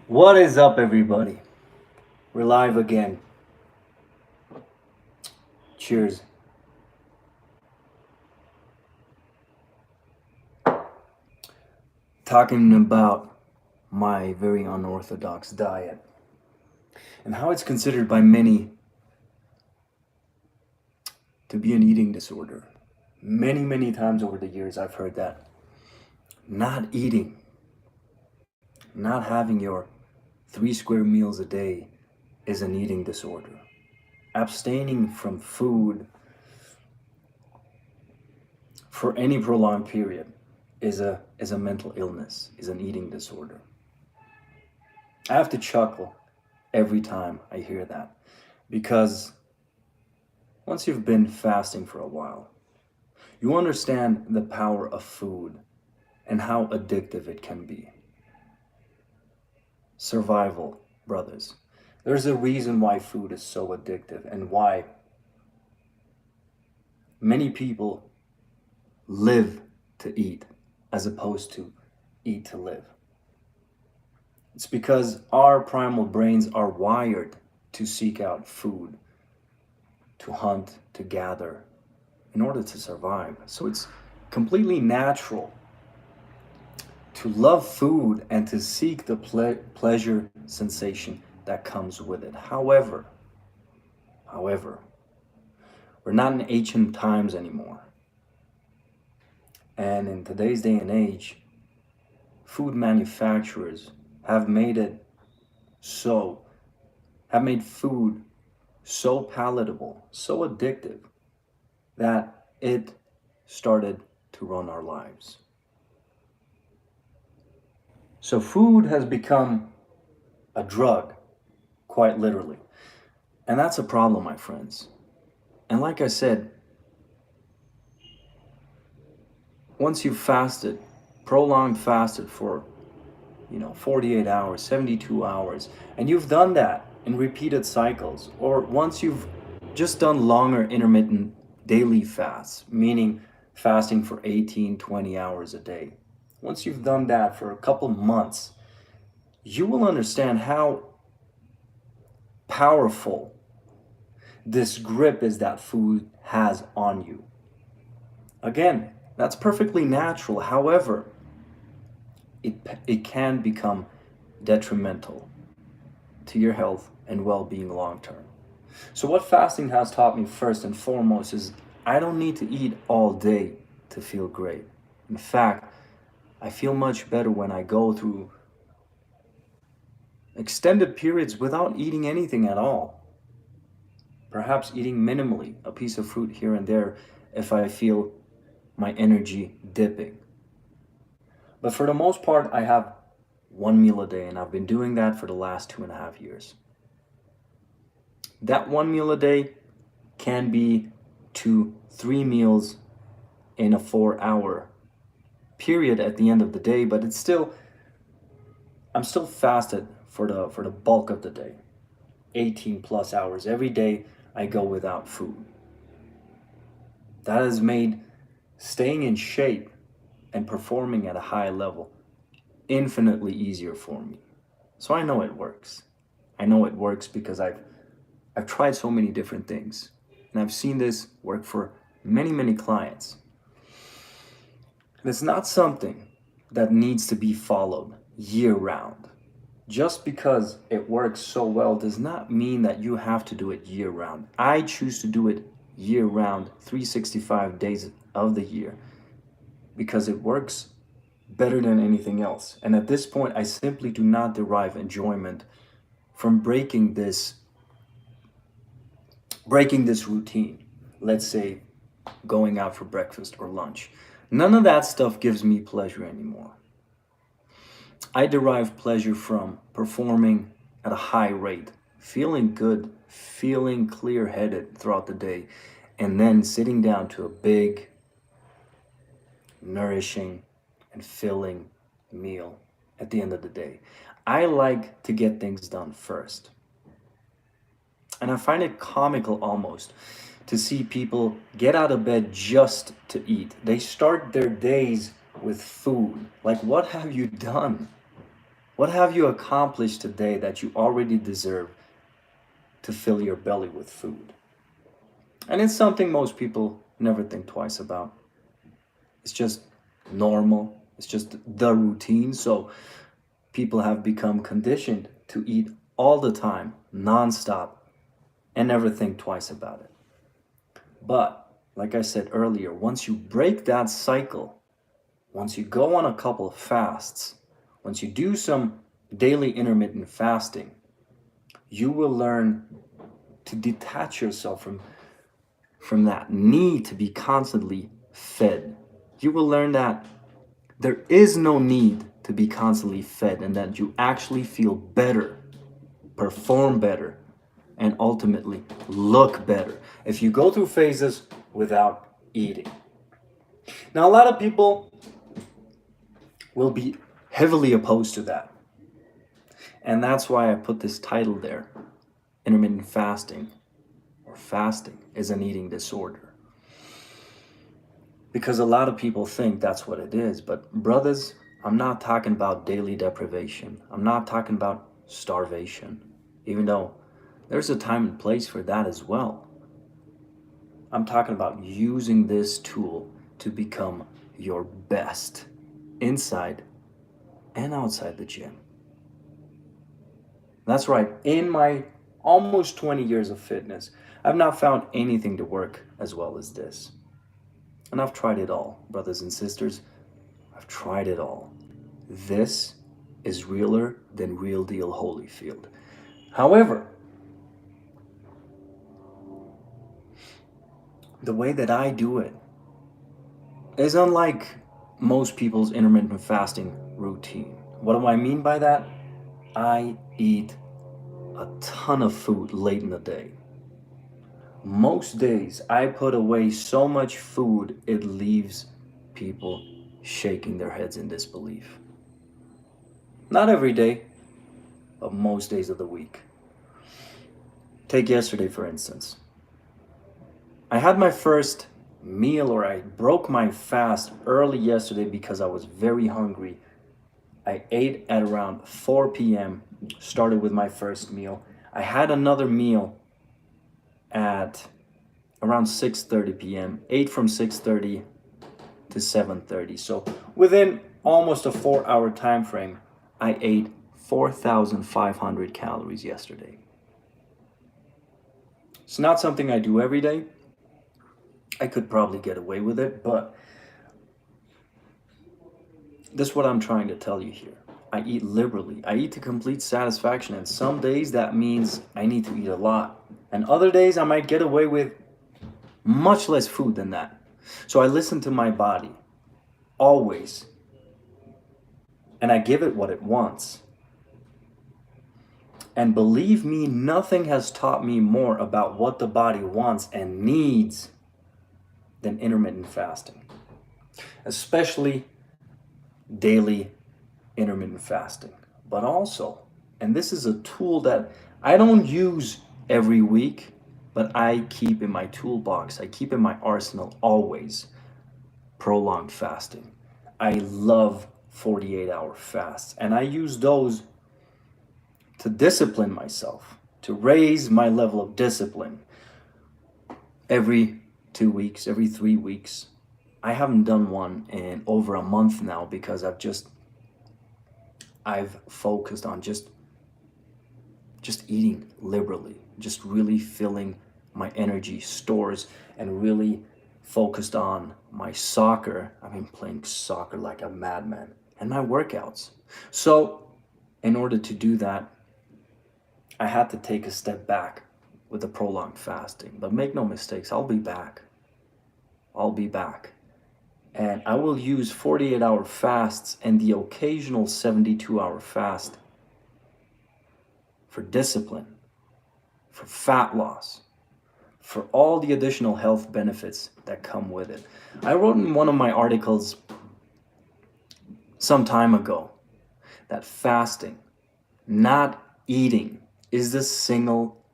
What is up, everybody? We're live again. Cheers. Talking about my very unorthodox diet and how it's considered by many to be an eating disorder. Many times over the years, I've heard that not eating, not having your 3 square meals a day is an eating disorder. Abstaining from food for any prolonged period is a mental illness, is an eating disorder. I have to chuckle every time I hear that because once you've been fasting for a while, you understand the power of food and how addictive it can be. Survival, brothers. There's a reason why food is so addictive and why many people live to eat as opposed to eat to live. It's because our primal brains are wired to seek out food, to hunt, to gather in order to survive. So it's completely natural to love food and to seek the pleasure sensation that comes with it. However, we're not in ancient times anymore. And in today's day and age, food manufacturers have made food so palatable, so addictive that it started to run our lives. So food has become a drug, quite literally. And that's a problem, my friends. And like I said, once you've fasted, prolonged fasted for 48 hours, 72 hours, and you've done that in repeated cycles, or once you've just done longer intermittent daily fasts, meaning fasting for 18, 20 hours a day, once you've done that for a couple months, you will understand how powerful this grip is that food has on you. Again, that's perfectly natural. However, it can become detrimental to your health and well-being long term. So what fasting has taught me first and foremost is I don't need to eat all day to feel great. In fact, I feel much better when I go through extended periods without eating anything at all. Perhaps eating minimally, a piece of fruit here and there if I feel my energy dipping. But for the most part, I have one meal a day, and I've been doing that for the last 2.5 years. That one meal a day can be 2, 3 meals in a 4-hour period at the end of the day, but I'm still fasted for the bulk of the day. 18 plus hours every day I go without food. That has made staying in shape and performing at a high level infinitely easier for me. So I know it works. I know it works because I've tried so many different things, and I've seen this work for many clients. And it's not something that needs to be followed year round. Just because it works so well does not mean that you have to do it year round. I choose to do it year round, 365 days of the year, because it works better than anything else. And at this point, I simply do not derive enjoyment from breaking this routine. Let's say going out for breakfast or lunch. None of that stuff gives me pleasure anymore. I derive pleasure from performing at a high rate, feeling good, feeling clear-headed throughout the day, and then sitting down to a big, nourishing, and filling meal at the end of the day. I like to get things done first. And I find it comical almost to see people get out of bed just to eat. They start their days with food. Like, what have you done? What have you accomplished today that you already deserve to fill your belly with food? And it's something most people never think twice about. It's just normal. It's just the routine. So people have become conditioned to eat all the time, nonstop, and never think twice about it. But like I said earlier, once you break that cycle, once you go on a couple of fasts, once you do some daily intermittent fasting, you will learn to detach yourself from that need to be constantly fed. You will learn that there is no need to be constantly fed and that you actually feel better, perform better, and ultimately look better if you go through phases without eating. Now, a lot of people will be heavily opposed to that. And that's why I put this title there. Intermittent fasting, or fasting, is an eating disorder. Because a lot of people think that's what it is. But brothers, I'm not talking about daily deprivation. I'm not talking about starvation, even though there's a time and place for that as well. I'm talking about using this tool to become your best inside and outside the gym. That's right. In my almost 20 years of fitness, I've not found anything to work as well as this. And I've tried it all, brothers and sisters. I've tried it all. This is realer than real deal Holyfield. However, the way that I do it is unlike most people's intermittent fasting routine. What do I mean by that? I eat a ton of food late in the day. Most days I put away so much food it leaves people shaking their heads in disbelief. Not every day, but most days of the week. Take yesterday, for instance. I had my first meal, or I broke my fast early yesterday because I was very hungry. I ate at around 4 p.m., started with my first meal. I had another meal at around 6:30 p.m., ate from 6:30 to 7:30. So within almost a 4-hour time frame, I ate 4,500 calories yesterday. It's not something I do every day. I could probably get away with it, but this is what I'm trying to tell you here. I eat liberally. I eat to complete satisfaction, and some days that means I need to eat a lot. And other days I might get away with much less food than that. So I listen to my body, always. And I give it what it wants. And believe me, nothing has taught me more about what the body wants and needs than intermittent fasting. Especially daily intermittent fasting. But also, and this is a tool that I don't use every week, but I keep in my toolbox, I keep in my arsenal always, prolonged fasting. I love 48-hour fasts, and I use those to discipline myself, to raise my level of discipline. Every 2 weeks, every 3 weeks. I haven't done one in over a month now because I've focused on just eating liberally, just really filling my energy stores, and really focused on my soccer. I've been playing soccer like a madman, and my workouts. So in order to do that, I had to take a step back with the prolonged fasting. But make no mistakes, I'll be back. I'll be back. And I will use 48-hour fasts and the occasional 72-hour fast for discipline, for fat loss, for all the additional health benefits that come with it. I wrote in one of my articles some time ago that fasting, not eating, is the single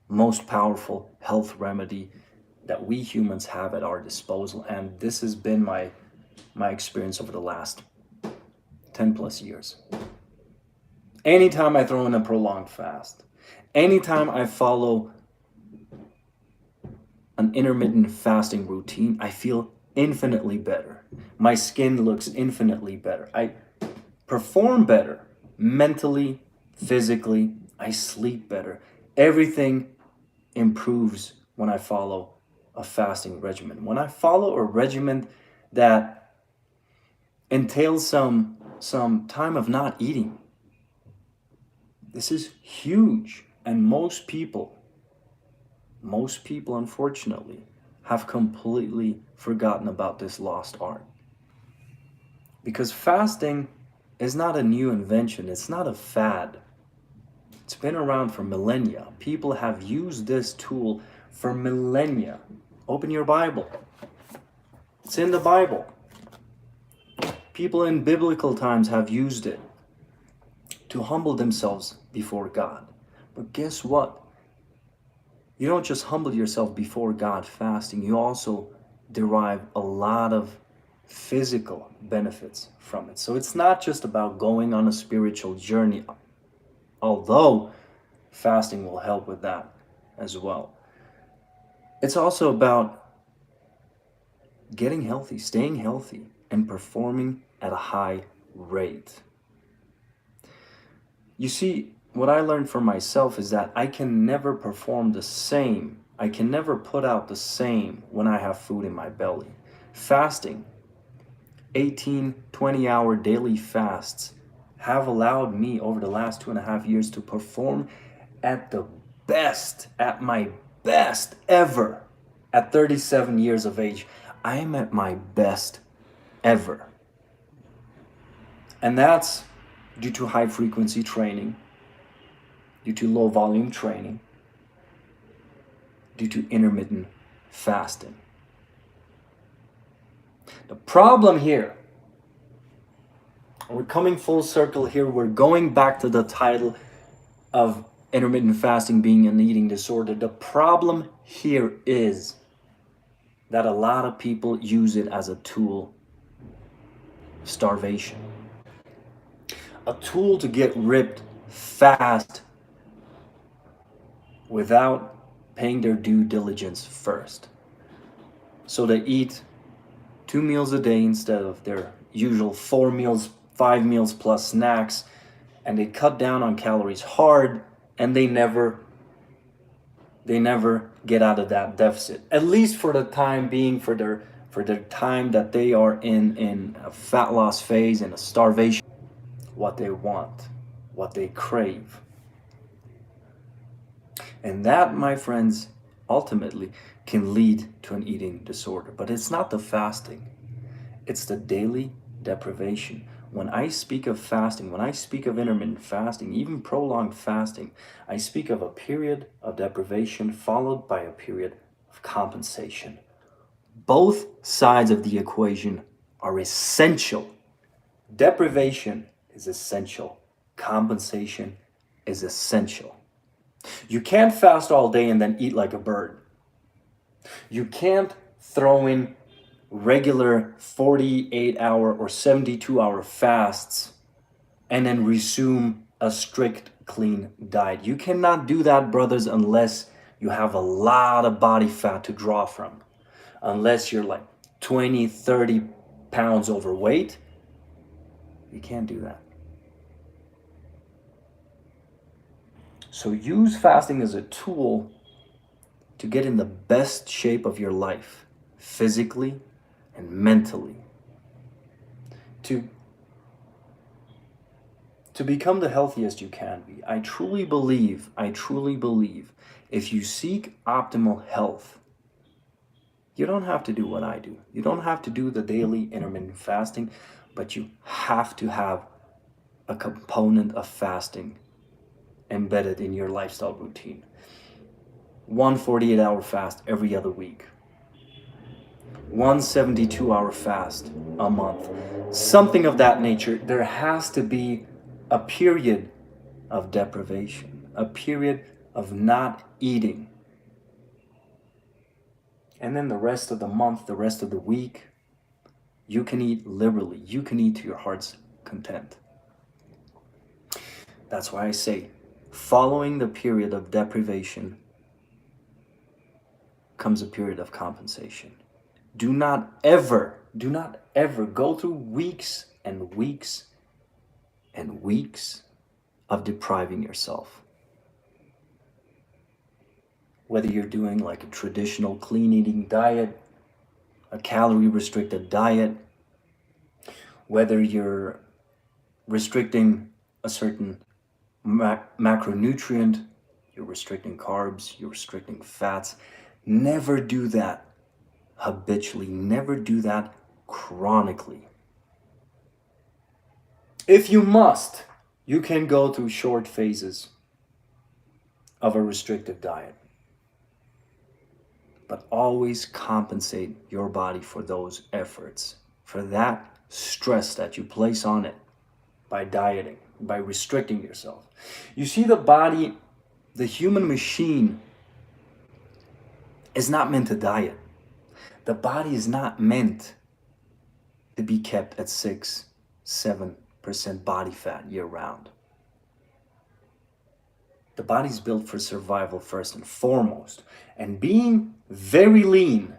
most powerful health remedy that we humans have at our disposal. And this has been my experience over the last 10 plus years. Anytime I throw in a prolonged fast, anytime I follow an intermittent fasting routine, I feel infinitely better. My skin looks infinitely better. I perform better mentally, physically. I sleep better. Everything improves when I follow a fasting regimen. When I follow a regimen that entails some time of not eating, this is huge. And most people unfortunately have completely forgotten about this lost art. Because fasting is not a new invention, it's not a fad. It's been around for millennia. People have used this tool for millennia. Open your Bible. It's in the Bible. People in biblical times have used it to humble themselves before God. But guess what? You don't just humble yourself before God fasting, you also derive a lot of physical benefits from it. So it's not just about going on a spiritual journey, although fasting will help with that as well. It's also about getting healthy, staying healthy, and performing at a high rate. You see, what I learned for myself is that I can never perform the same. I can never put out the same when I have food in my belly. Fasting, 18, 20-hour daily fasts, have allowed me over the last 2.5 years to perform at the best, at my best ever. At 37 years of age, I am at my best ever. And that's due to high frequency training, due to low volume training, due to intermittent fasting. The problem here, we're coming full circle here, we're going back to the title of intermittent fasting being an eating disorder. The problem here is that a lot of people use it as a tool, starvation. A tool to get ripped fast without paying their due diligence first. So they eat 2 meals a day instead of their usual 4 meals, 5 meals plus snacks, and they cut down on calories hard, and they never get out of that deficit, at least for the time being, for their time that they are in a fat loss phase and a starvation. What they want, what they crave. And that, my friends, ultimately can lead to an eating disorder. But it's not the fasting, it's the daily deprivation. When I speak of fasting, when I speak of intermittent fasting, even prolonged fasting, I speak of a period of deprivation followed by a period of compensation. Both sides of the equation are essential. Deprivation is essential. Compensation is essential. You can't fast all day and then eat like a bird. You can't throw in regular 48-hour or 72-hour fasts and then resume a strict clean diet. You cannot do that, brothers, unless you have a lot of body fat to draw from. Unless you're like 20, 30 pounds overweight, you can't do that. So use fasting as a tool to get in the best shape of your life, physically and mentally. To become the healthiest you can be. I truly believe, if you seek optimal health, you don't have to do what I do. You don't have to do the daily intermittent fasting, but you have to have a component of fasting embedded in your lifestyle routine. 1 48-hour fast every other week. 1 72-hour fast a month. Something of that nature. There has to be a period of deprivation, a period of not eating. And then the rest of the month, the rest of the week, you can eat liberally. You can eat to your heart's content. That's why I say, following the period of deprivation comes a period of compensation. Do not ever go through weeks and weeks and weeks of depriving yourself. Whether you're doing like a traditional clean eating diet, a calorie restricted diet, whether you're restricting a certain macronutrient, you're restricting carbs, you're restricting fats, never do that habitually, never do that chronically. If you must, you can go through short phases of a restrictive diet, but always compensate your body for those efforts, for that stress that you place on it by dieting, by restricting yourself. You see, the body, the human machine, is not meant to diet. The body is not meant to be kept at 6-7% body fat year round. The body's built for survival first and foremost. And being very lean,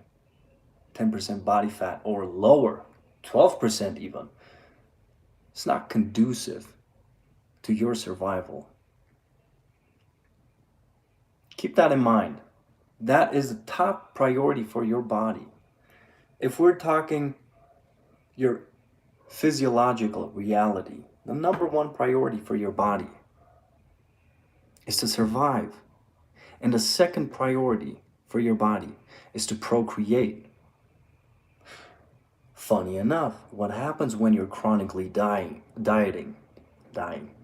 10% body fat or lower, 12% even, it's not conducive to your survival. Keep that in mind. That is the top priority for your body. If we're talking your physiological reality, the number one priority for your body is to survive. And the second priority for your body is to procreate. Funny enough, what happens when you're chronically dieting?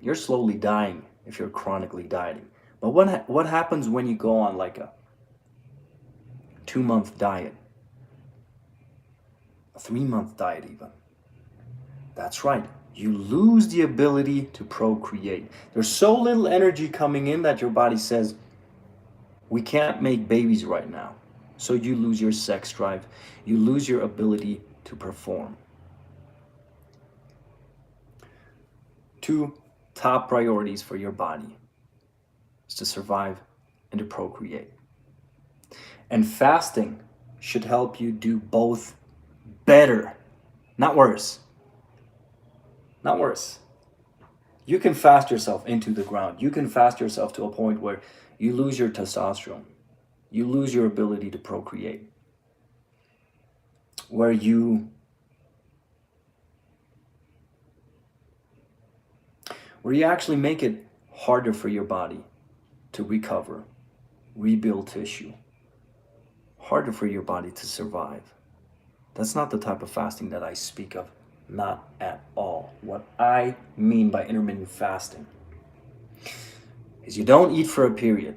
You're slowly dying if you're chronically dieting. But what happens when you go on like a 2-month diet? A 3-month diet even? That's right. You lose the ability to procreate. There's so little energy coming in that your body says, we can't make babies right now. So you lose your sex drive. You lose your ability to perform. 2 top priorities for your body is to survive and to procreate. And fasting should help you do both better, not worse. Not worse. You can fast yourself into the ground. You can fast yourself to a point where you lose your testosterone. You lose your ability to procreate. Where you actually make it harder for your body to recover, rebuild tissue. Harder for your body to survive. That's not the type of fasting that I speak of. Not at all. What I mean by intermittent fasting is you don't eat for a period,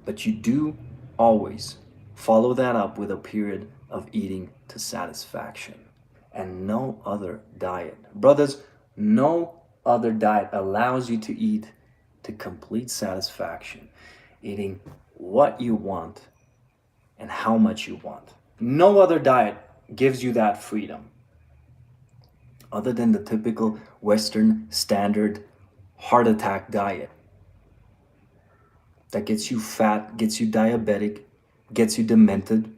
but you do always follow that up with a period of eating to satisfaction. And no other diet, brothers, no other diet allows you to eat to complete satisfaction, eating what you want and how much you want. No other diet gives you that freedom, other than the typical Western standard heart attack diet that gets you fat, gets you diabetic, gets you demented,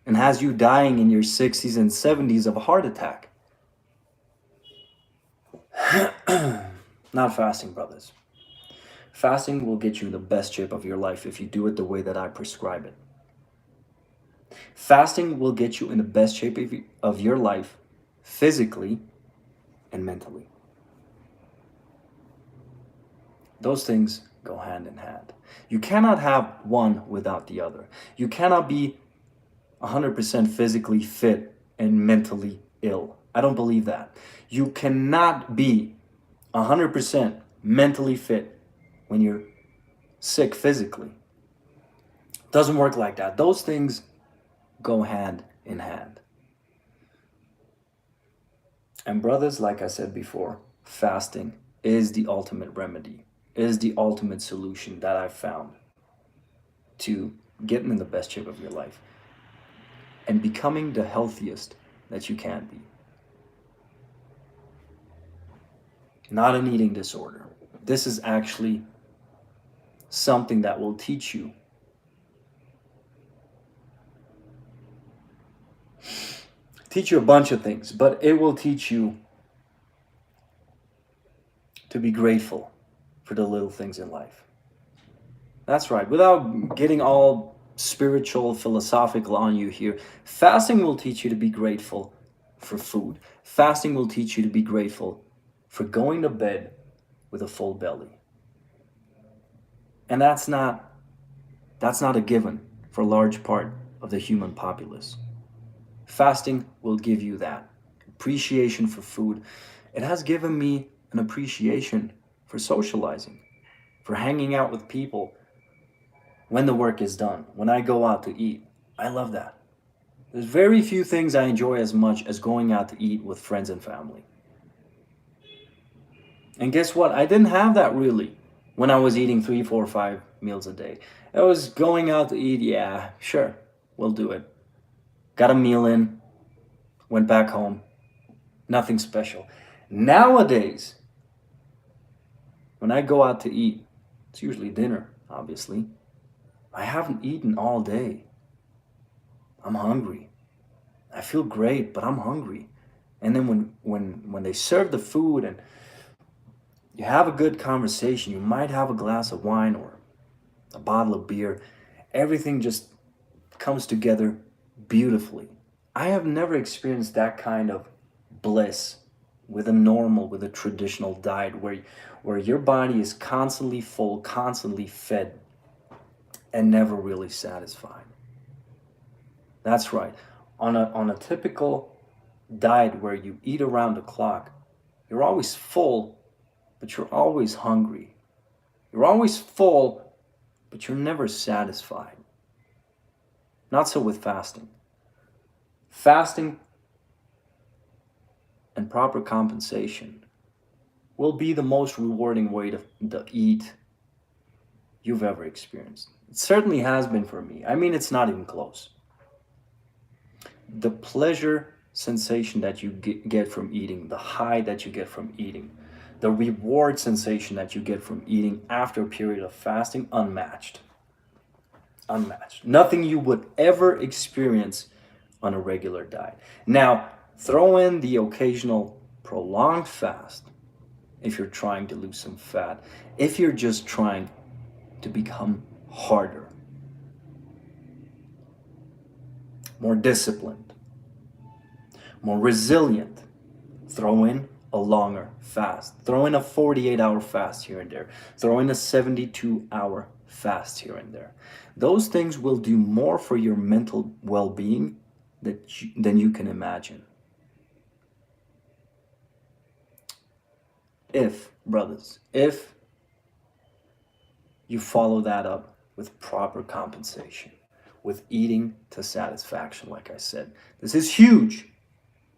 and has you dying in your 60s and 70s of a heart attack. Not fasting, brothers. Fasting will get you in the best shape of your life if you do it the way that I prescribe it. Fasting will get you in the best shape of your life, physically and mentally. Those things go hand in hand. You cannot have one without the other. You cannot be 100% physically fit and mentally ill. I don't believe that. You cannot be 100% mentally fit when you're sick physically. It doesn't work like that. Those things go hand in hand. And brothers, like I said before, fasting is the ultimate remedy, is the ultimate solution that I've found to getting in the best shape of your life and becoming the healthiest that you can be. not an eating disorder. This is actually something that will teach you a bunch of things, but it will teach you to be grateful for the little things in life. That's right. Without getting all spiritual, philosophical on you here, fasting will teach you to be grateful for food. Fasting will teach you to be grateful for going to bed with a full belly. And that's not a given for a large part of the human populace. Fasting will give you that appreciation for food. It has given me an appreciation for socializing, for hanging out with people when the work is done, when I go out to eat. I love that. There's very few things I enjoy as much as going out to eat with friends and family. And guess what? I didn't have that really when I was eating 3, 4, 5 meals a day. I was going out to eat, yeah, sure, we'll do it. Got a meal in, went back home, nothing special. Nowadays, when I go out to eat, it's usually dinner, obviously. I haven't eaten all day. I'm hungry. I feel great, but I'm hungry. And then when they serve the food and you have a good conversation, you might have a glass of wine or a bottle of beer, everything just comes together beautifully. I have never experienced that kind of bliss with a traditional diet where your body is constantly full, constantly fed, and never really satisfied. That's right. On a typical diet where you eat around the clock, you're always full, but you're always hungry. You're always full, but you're never satisfied. Not so with fasting. Fasting and proper compensation will be the most rewarding way to eat you've ever experienced. It certainly has been for me. I mean, it's not even close. The pleasure sensation that you get from eating, the high that you get from eating, the reward sensation that you get from eating after a period of fasting, unmatched. Unmatched. Nothing you would ever experience on a regular diet. Now, throw in the occasional prolonged fast if you're trying to lose some fat, if you're just trying to become harder, more disciplined, more resilient. Throw in a longer fast. Throw in a 48-hour fast here and there. Throw in a 72-hour fast here and there. Those things will do more for your mental well-being than you can imagine. If you follow that up with proper compensation, with eating to satisfaction, like I said. This is huge.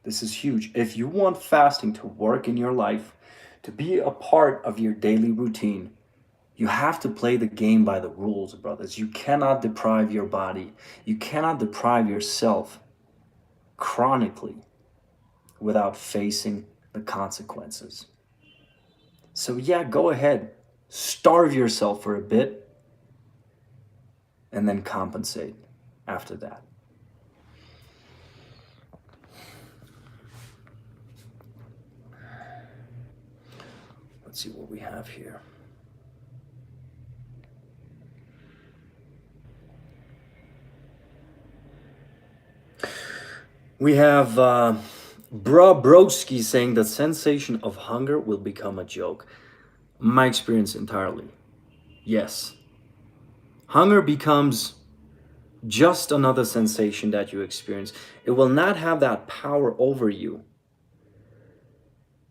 This is huge. If you want fasting to work in your life, to be a part of your daily routine, you have to play the game by the rules, brothers. You cannot deprive your body. You cannot deprive yourself chronically without facing the consequences. So yeah, go ahead. Starve yourself for a bit and then compensate after that. Let's see what we have here. We have Broski saying the sensation of hunger will become a joke. My experience entirely. Yes. Hunger becomes just another sensation that you experience. It will not have that power over you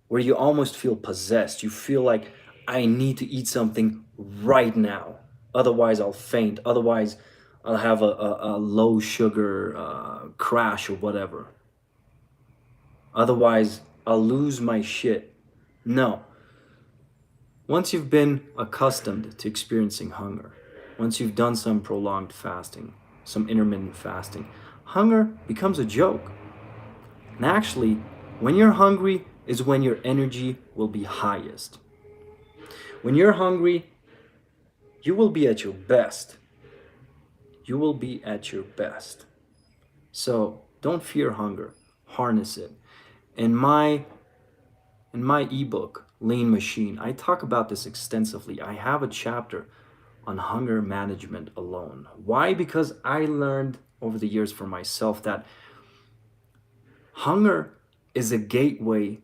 where you almost feel possessed. You feel like, I need to eat something right now. Otherwise, I'll faint. Otherwise, I'll have a low sugar crash or whatever. Otherwise, I'll lose my shit. No. Once you've been accustomed to experiencing hunger, once you've done some prolonged fasting, some intermittent fasting, hunger becomes a joke. And actually, when you're hungry, is when your energy will be highest. When you're hungry, you will be at your best. You will be at your best. So don't fear hunger, harness it. In my ebook, Lean Machine, I talk about this extensively. I have a chapter on hunger management alone. Why? Because I learned over the years for myself that hunger is a gateway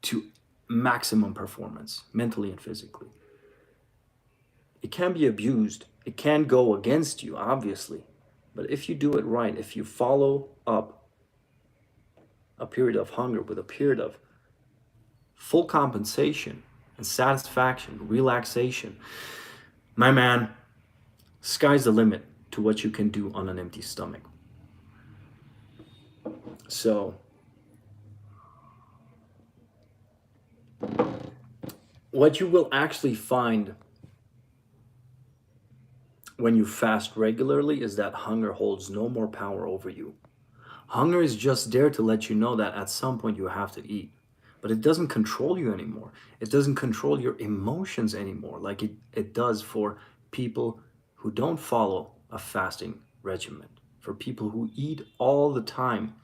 to maximum performance, mentally and physically. It can be abused. It can go against you, obviously. But if you do it right, if you follow up a period of hunger with a period of full compensation and satisfaction, relaxation, my man, sky's the limit to what you can do on an empty stomach. So, what you will actually find when you fast regularly is that hunger holds no more power over you. Hunger is just there to let you know that at some point you have to eat. But it doesn't control you anymore. It doesn't control your emotions anymore like it does for people who don't follow a fasting regimen. For people who eat all the time,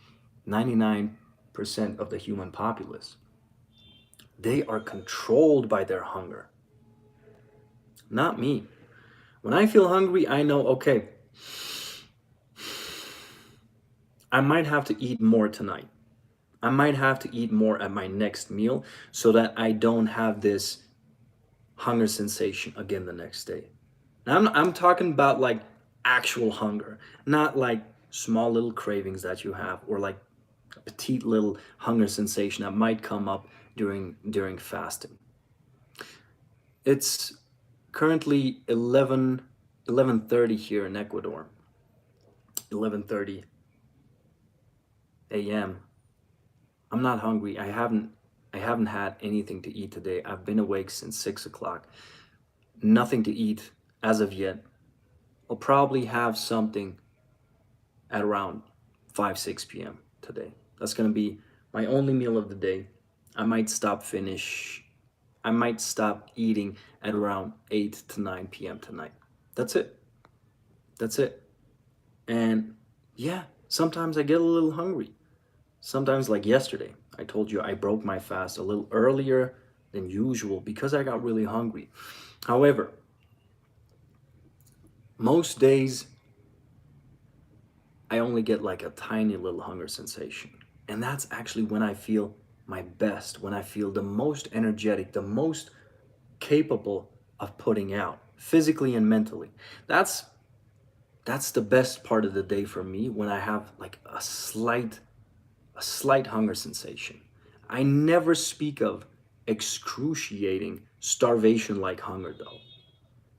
99% of the human populace, they are controlled by their hunger. Not me. When I feel hungry, I know, okay, I might have to eat more tonight. I might have to eat more at my next meal so that I don't have this hunger sensation again the next day. Now, I'm talking about like actual hunger, not like small little cravings that you have or like a petite little hunger sensation that might come up during fasting. It's currently 11:30 here in Ecuador. 11:30 a.m. I'm not hungry. I haven't had anything to eat today. I've been awake since 6 o'clock. Nothing to eat as of yet. I'll probably have something at around 5, 6 p.m. today. That's gonna be my only meal of the day. I might stop finish. I might stop eating at around 8 to 9 p.m. tonight. That's it. That's it. And yeah, sometimes I get a little hungry. Sometimes, like yesterday, I told you I broke my fast a little earlier than usual because I got really hungry. However, most days I only get like a tiny little hunger sensation. And that's actually when I feel my best, when I feel the most energetic, the most capable of putting out physically and mentally. That's that's the best part of the day for me when I have like a slight hunger sensation. I never speak of excruciating starvation like hunger though.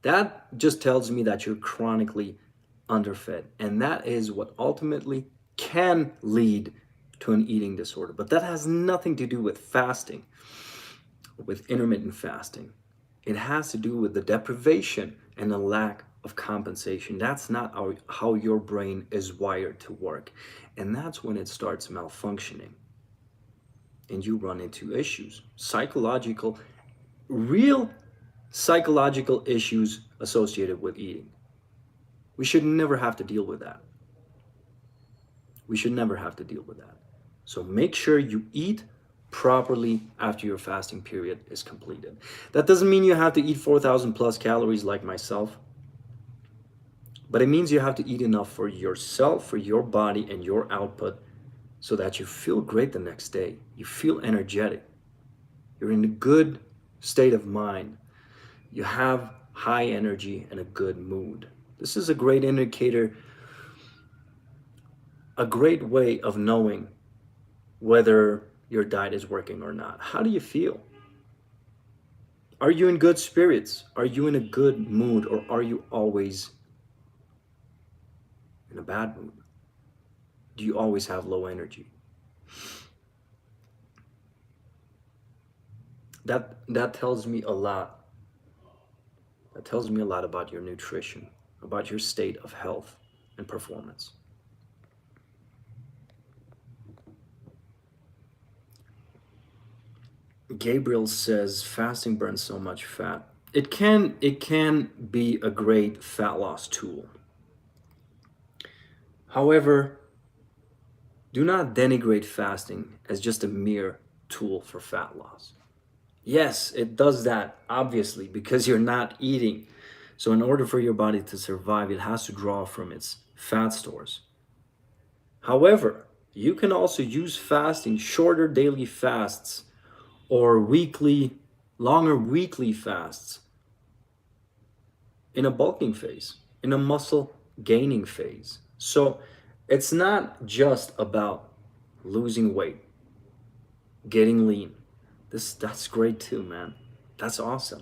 That just tells me that you're chronically underfed. And that is what ultimately can lead to an eating disorder. But that has nothing to do with fasting, with intermittent fasting. It has to do with the deprivation and the lack of compensation. That's not how your brain is wired to work. And that's when it starts malfunctioning and you run into issues, real psychological issues associated with eating. We should never have to deal with that. We should never have to deal with that. So make sure you eat properly after your fasting period is completed. That doesn't mean you have to eat 4,000 plus calories like myself, but it means you have to eat enough for yourself, for your body, and your output so that you feel great the next day. You feel energetic. You're in a good state of mind. You have high energy and a good mood. This is a great indicator, a great way of knowing whether your diet is working or not. How do you feel? Are you in good spirits? Are you in a good mood? Or are you always in a bad mood? Do you always have low energy? That tells me a lot. That tells me a lot about your nutrition, about your state of health and performance. Gabriel says fasting burns so much fat. It can be a great fat loss tool. However, do not denigrate fasting as just a mere tool for fat loss. Yes, it does that, obviously, because you're not eating. So, in order for your body to survive, it has to draw from its fat stores. However, you can also use fasting, shorter daily fasts, or longer weekly fasts in a bulking phase, in a muscle gaining phase. So, it's not just about losing weight, getting lean. That's great too, man. That's awesome.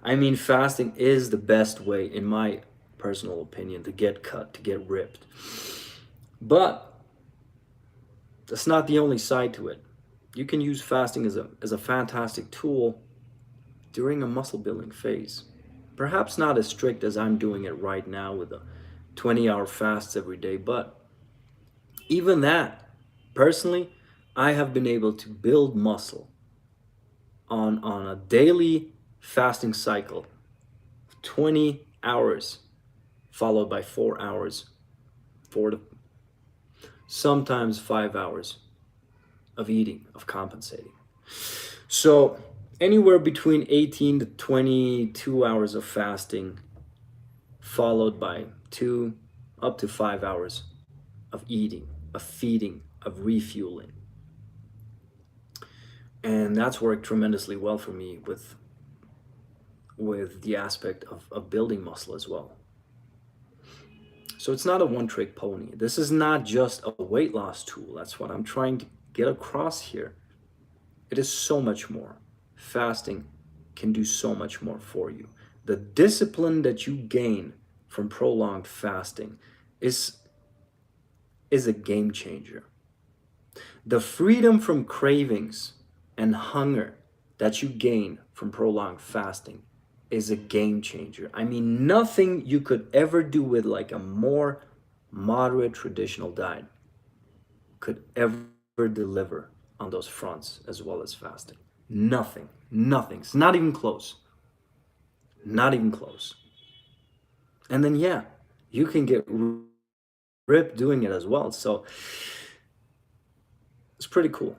I mean, fasting is the best way, in my personal opinion, to get cut, to get ripped. But that's not the only side to it. You can use fasting as a fantastic tool during a muscle building phase. Perhaps not as strict as I'm doing it right now with a 20-hour fasts every day, but even that, personally, I have been able to build muscle on a daily fasting cycle, 20 hours followed by 4 hours, 4 to sometimes 5 hours of eating, of compensating. So anywhere between 18 to 22 hours of fasting followed by 2 up to 5 hours of eating, of feeding, of refueling. And that's worked tremendously well for me with the aspect of building muscle as well. So it's not a one-trick pony. This is not just a weight loss tool. That's what I'm trying to get across here. It is so much more. Fasting can do so much more for you. The discipline that you gain from prolonged fasting is a game changer. The freedom from cravings and hunger that you gain from prolonged fasting is a game changer. I mean, nothing you could ever do with like a more moderate traditional diet could ever deliver on those fronts as well as fasting. Nothing. Nothing. It's not even close. Not even close. And then, yeah, you can get ripped doing it as well. So it's pretty cool.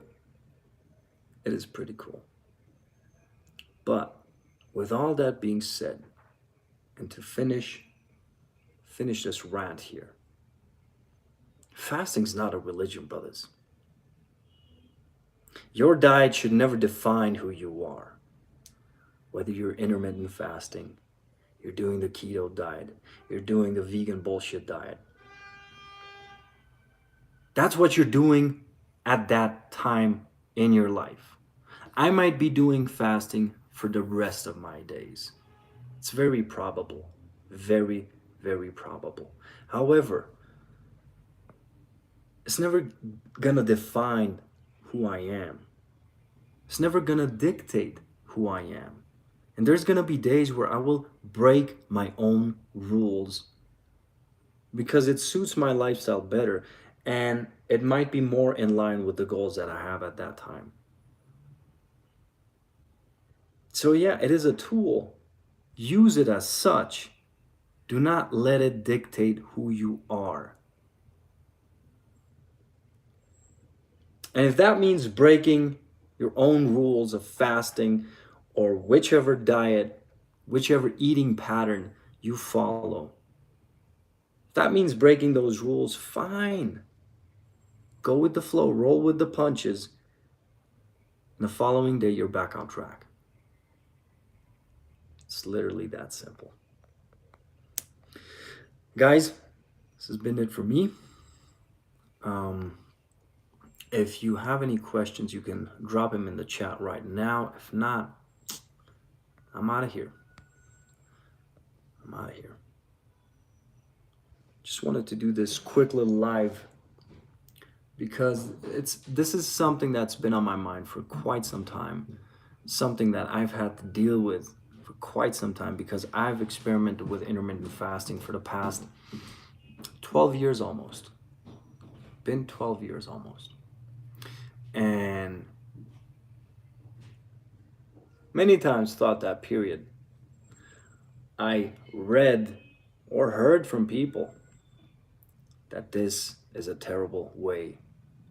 It is pretty cool. But with all that being said, and to finish this rant here, fasting's not a religion, brothers. Your diet should never define who you are. Whether you're intermittent fasting, you're doing the keto diet, you're doing the vegan bullshit diet. That's what you're doing at that time in your life. I might be doing fasting for the rest of my days. It's very probable. Very, very probable. However, it's never gonna define who I am. It's never gonna dictate who I am. And there's gonna be days where I will break my own rules because it suits my lifestyle better and it might be more in line with the goals that I have at that time. So, yeah, it is a tool. Use it as such. Do not let it dictate who you are. And if that means breaking your own rules of fasting or whichever diet, whichever eating pattern you follow, if that means breaking those rules, fine. Go with the flow, roll with the punches. And the following day, you're back on track. It's literally that simple. Guys, this has been it for me. If you have any questions, you can drop them in the chat right now. If not, I'm out of here. Just wanted to do this quick little live because this is something that's been on my mind for quite some time. Something that I've had to deal with for quite some time because I've experimented with intermittent fasting for the past 12 years almost. Been 12 years almost. And many times thought that, period. I read or heard from people that this is a terrible way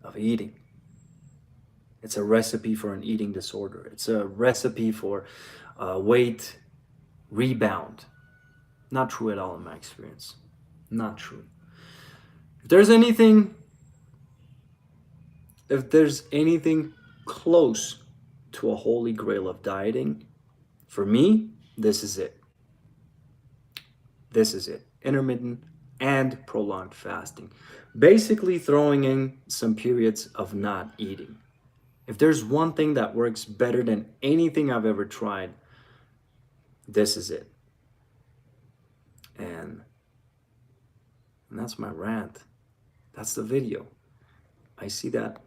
of eating. It's a recipe for an eating disorder. It's a recipe for weight rebound. Not true at all in my experience. Not true. If there's anything, if there's anything close to a holy grail of dieting, for me, this is it. This is it. Intermittent and prolonged fasting. Basically throwing in some periods of not eating. If there's one thing that works better than anything I've ever tried, this is it. And that's my rant. That's the video. I see that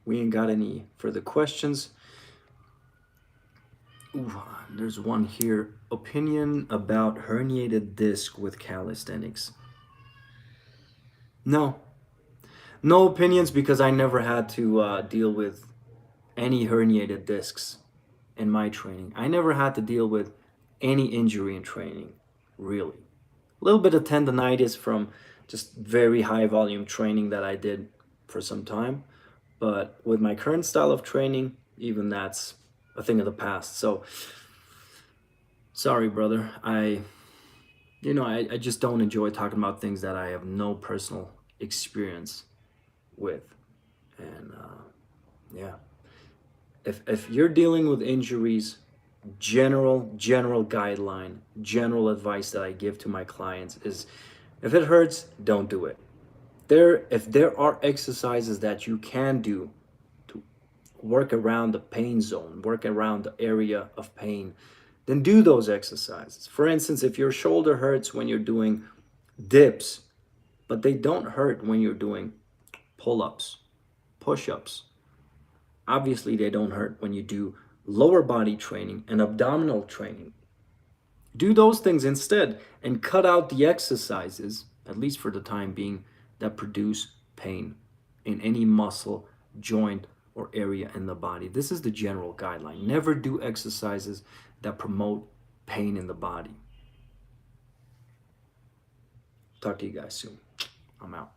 we ain't got any further questions. Ooh, there's one here. Opinion about herniated disc with calisthenics. No opinions, because I never had to deal with any herniated discs in my training. I never had to deal with any injury in training, really. A little bit of tendonitis from just very high volume training that I did for some time. But with my current style of training, even that's a thing of the past. So, sorry, brother. I just don't enjoy talking about things that I have no personal experience with. And yeah, if you're dealing with injuries, general guideline, general advice that I give to my clients is, if it hurts, don't do it. If there are exercises that you can do to work around the pain zone, work around the area of pain, then do those exercises. For instance, if your shoulder hurts when you're doing dips, but they don't hurt when you're doing pull-ups, push-ups, obviously they don't hurt when you do lower body training and abdominal training. Do those things instead and cut out the exercises, at least for the time being, that produce pain in any muscle, joint, or area in the body. This is the general guideline. Never do exercises that promote pain in the body. Talk to you guys soon. I'm out.